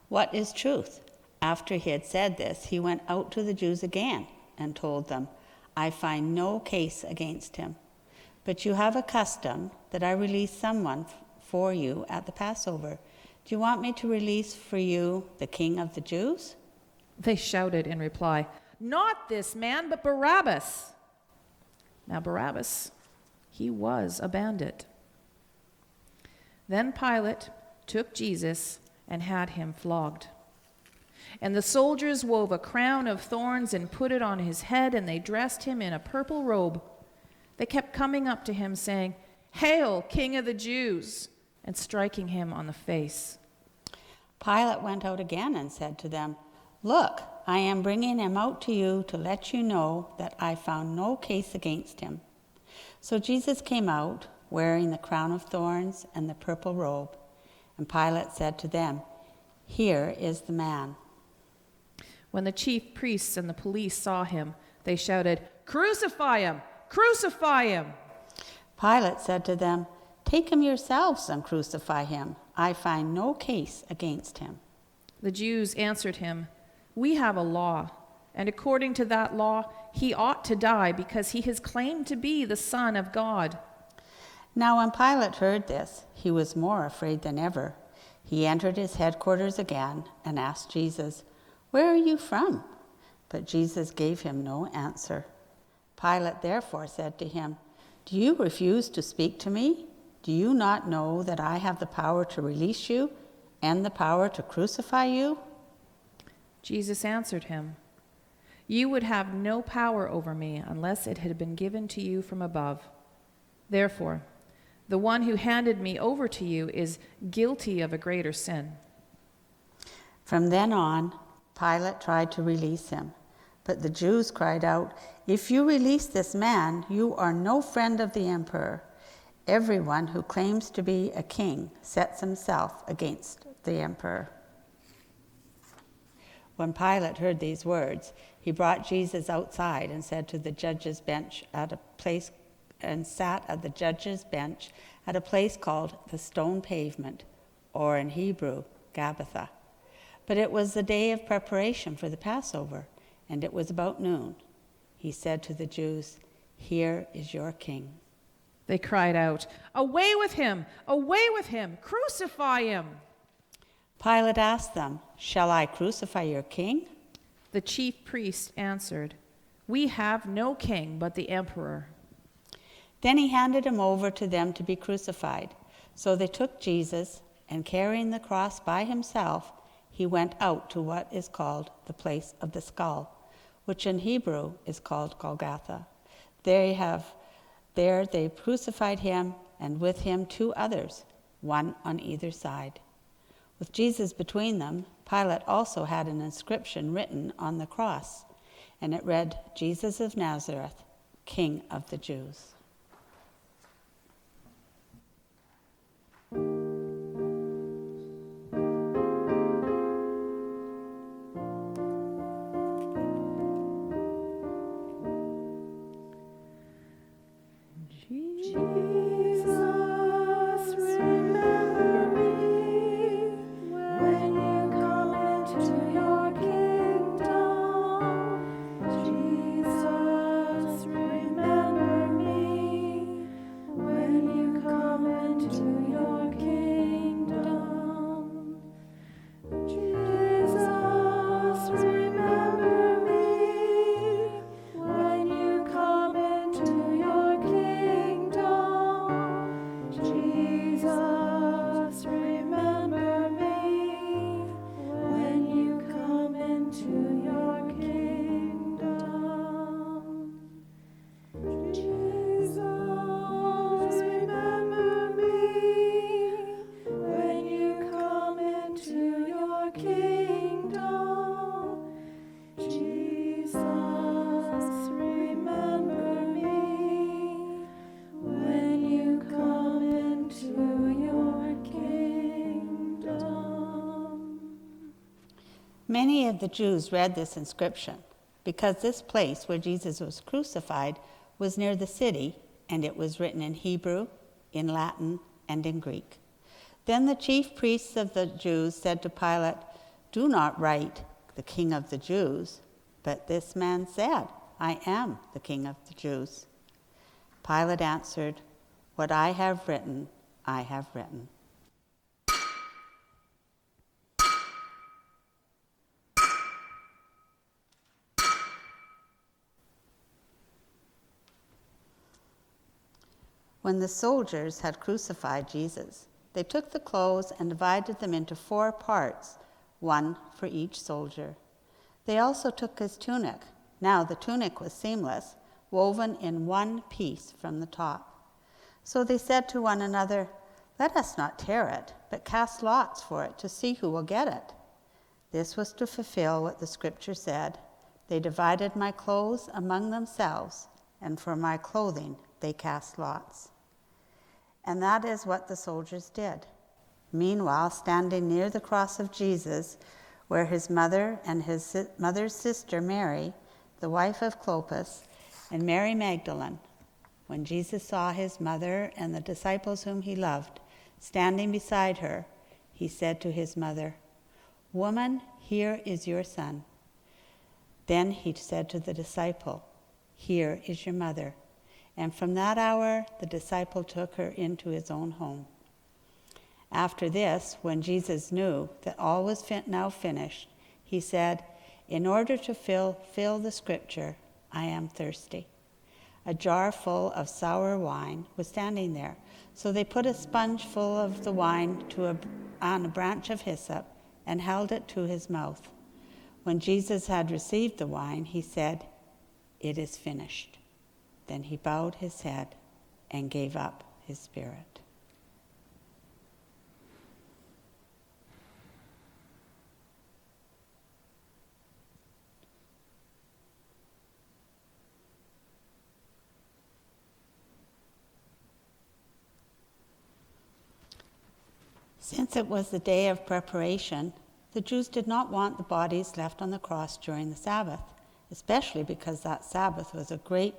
"What is truth?" After he had said this, he went out to the Jews again and told them, "I find no case against him. But you have a custom that I release someone for you at the Passover. Do you want me to release for you the King of the Jews?" They shouted in reply, "Not this man, but Barabbas." Now Barabbas, he was a bandit. Then Pilate took Jesus and had him flogged. And the soldiers wove a crown of thorns and put it on his head, and they dressed him in a purple robe. They kept coming up to him, saying, "Hail, King of the Jews!" and striking him on the face. Pilate went out again and said to them, "Look, I am bringing him out to you to let you know that I found no case against him." So Jesus came out, wearing the crown of thorns and the purple robe. And Pilate said to them, "Here is the man." When the chief priests and the police saw him, they shouted, "Crucify him! Crucify him!" Pilate said to them, "Take him yourselves and crucify him. I find no case against him." The Jews answered him, "We have a law, and according to that law, he ought to die because he has claimed to be the Son of God." Now when Pilate heard this, he was more afraid than ever. He entered his headquarters again and asked Jesus, "Where are you from?" But Jesus gave him no answer. Pilate therefore said to him, "Do you refuse to speak to me? Do you not know that I have the power to release you and the power to crucify you?" Jesus answered him, "You would have no power over me unless it had been given to you from above. Therefore, the one who handed me over to you is guilty of a greater sin." From then on, Pilate tried to release him. But the Jews cried out, "If you release this man, you are no friend of the emperor. Everyone who claims to be a king sets himself against the emperor." When Pilate heard these words, he brought Jesus outside and sat at the judge's bench at a place called the Stone Pavement, or in Hebrew, Gabbatha. But it was the day of preparation for the Passover, and it was about noon. He said to the Jews, "Here is your king." They cried out, "Away with him! Away with him! Crucify him!" Pilate asked them, "Shall I crucify your king?" The chief priest answered, "We have no king but the emperor." Then he handed him over to them to be crucified. So they took Jesus, and carrying the cross by himself, he went out to what is called the place of the skull, which in Hebrew is called Golgotha. There they crucified him, and with him 2 others, one on either side. With Jesus between them, Pilate also had an inscription written on the cross, and it read, "Jesus of Nazareth, King of the Jews." Remember me Many of the Jews read this inscription because this place where Jesus was crucified was near the city, and it was written in Hebrew, in Latin, and in Greek. Then the chief priests of the Jews said to Pilate, "Do not write, 'The King of the Jews,' but this man said, 'I am the King of the Jews.'" Pilate answered, "What I have written, I have written." When the soldiers had crucified Jesus, they took the clothes and divided them into 4 parts, one for each soldier. They also took his tunic. Now the tunic was seamless, woven in one piece from the top. So they said to one another, "Let us not tear it, but cast lots for it to see who will get it." This was to fulfill what the scripture said, "They divided my clothes among themselves, and for my clothing they cast lots." And that is what the soldiers did. Meanwhile, standing near the cross of Jesus, were his mother and his mother's sister Mary, the wife of Clopas, and Mary Magdalene. When Jesus saw his mother and the disciples whom he loved standing beside her, he said to his mother, "Woman, here is your son." Then he said to the disciple, "Here is your mother." And from that hour, the disciple took her into his own home. After this, when Jesus knew that all was now finished, he said, "In order to fulfill the scripture, I am thirsty." A jar full of sour wine was standing there. So they put a sponge full of the wine on a branch of hyssop and held it to his mouth. When Jesus had received the wine, he said, "It is finished." Then he bowed his head and gave up his spirit. Since it was the day of preparation, the Jews did not want the bodies left on the cross during the Sabbath, especially because that Sabbath was a great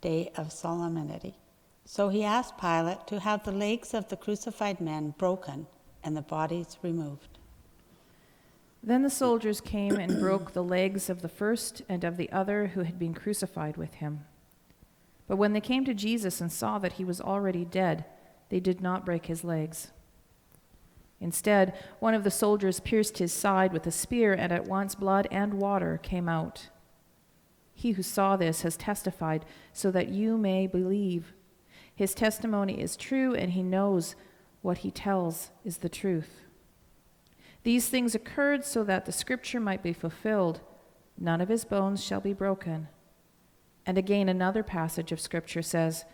day of solemnity. So he asked Pilate to have the legs of the crucified men broken and the bodies removed. Then the soldiers came and broke the legs of the first and of the other who had been crucified with him. But when they came to Jesus and saw that he was already dead, they did not break his legs. Instead, one of the soldiers pierced his side with a spear, and at once blood and water came out. He who saw this has testified so that you may believe. His testimony is true, and he knows what he tells is the truth. These things occurred so that the scripture might be fulfilled. None of his bones shall be broken. And again, another passage of scripture says,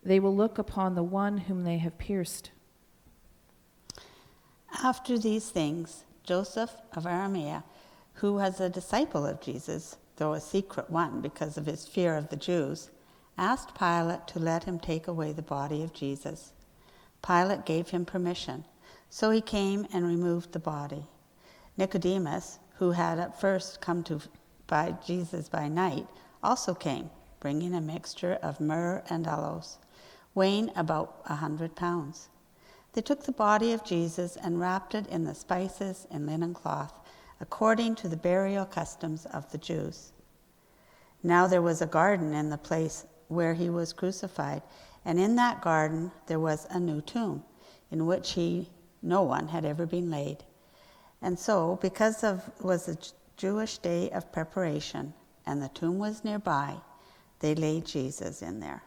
"They will look upon the one whom they have pierced." After these things, Joseph of Arimathea, who was a disciple of Jesus, though a secret one because of his fear of the Jews, asked Pilate to let him take away the body of Jesus. Pilate gave him permission, so he came and removed the body. Nicodemus, who had at first come to by Jesus by night, also came, bringing a mixture of myrrh and aloes, weighing about 100 pounds. They took the body of Jesus and wrapped it in the spices and linen cloth, according to the burial customs of the Jews. Now there was a garden in the place where he was crucified, and in that garden there was a new tomb, in which no one had ever been laid. And so, because it was a Jewish day of preparation, and the tomb was nearby, they laid Jesus in there.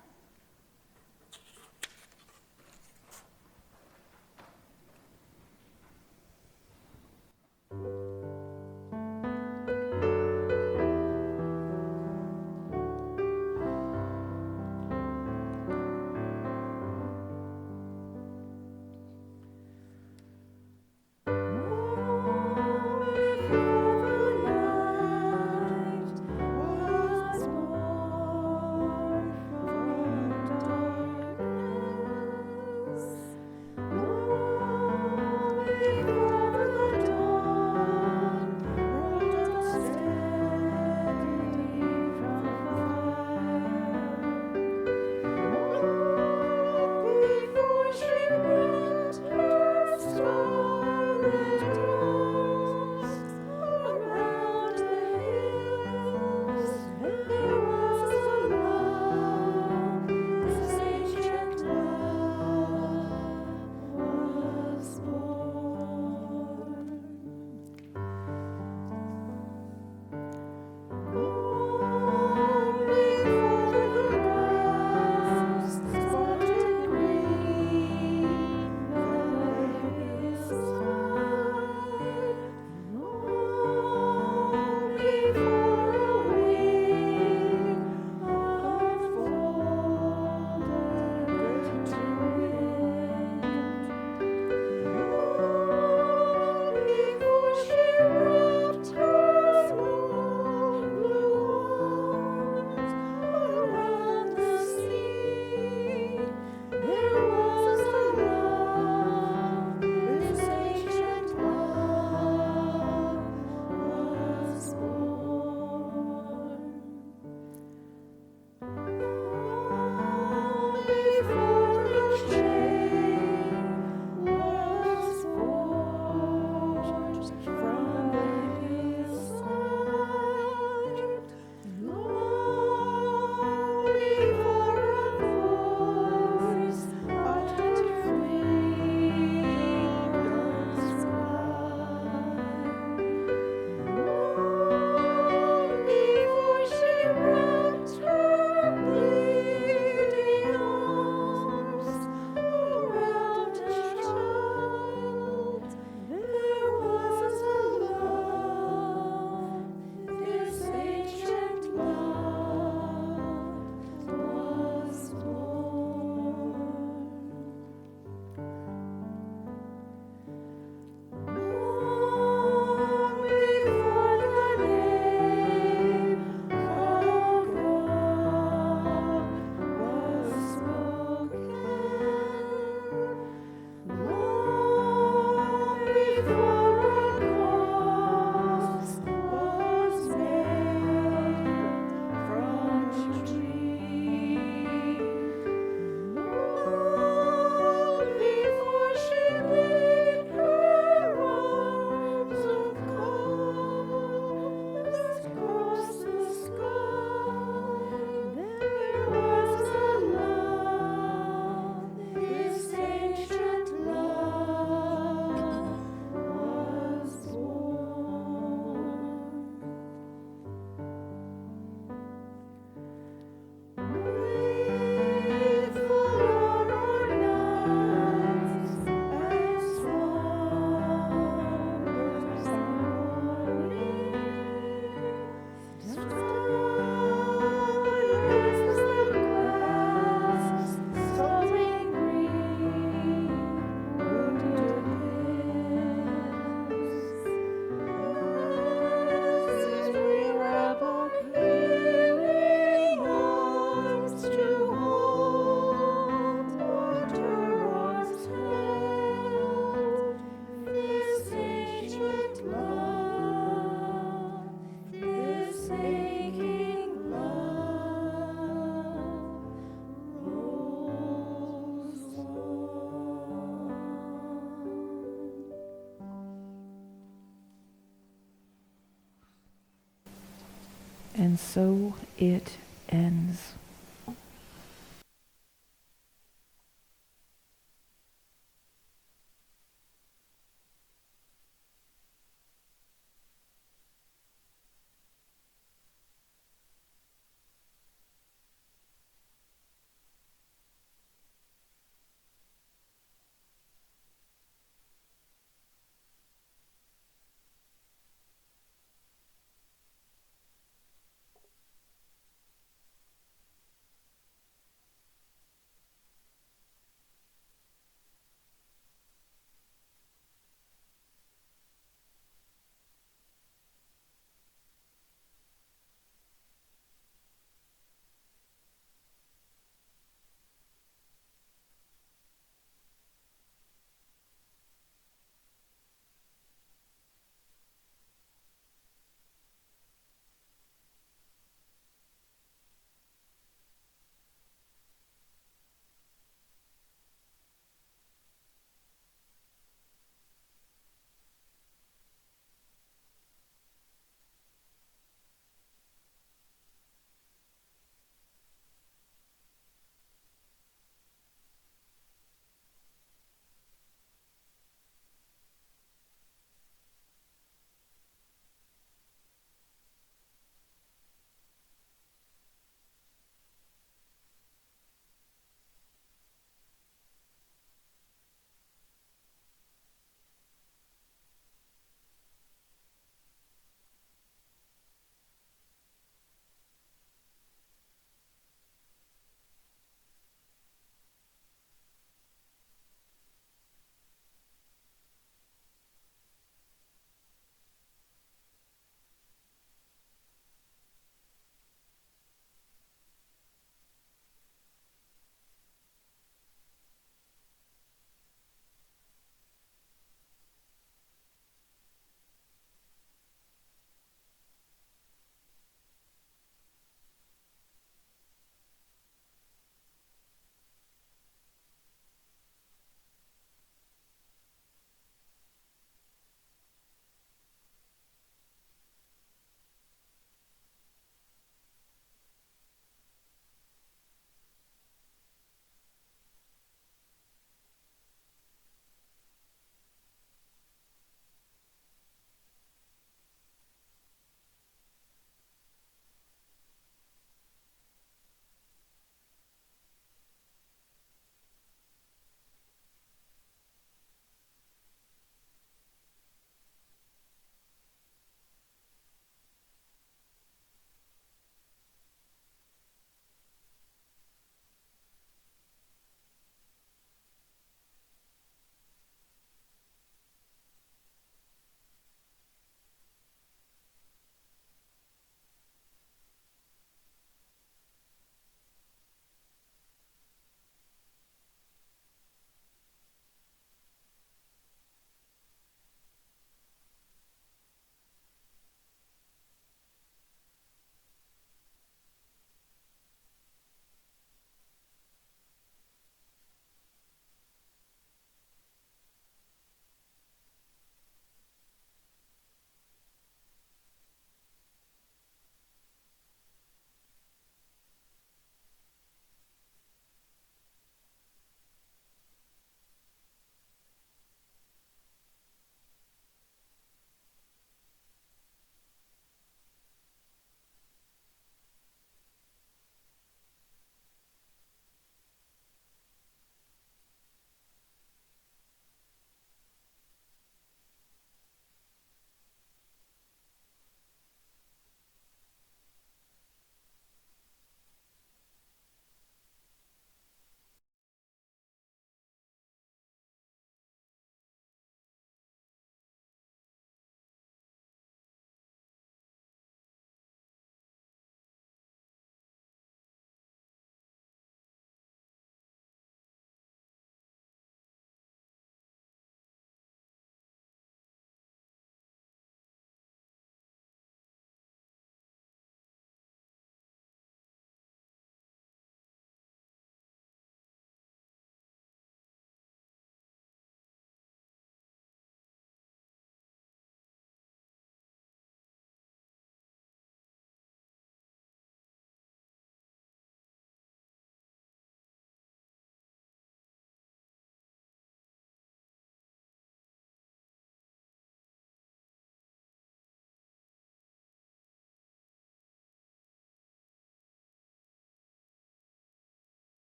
And so it ends.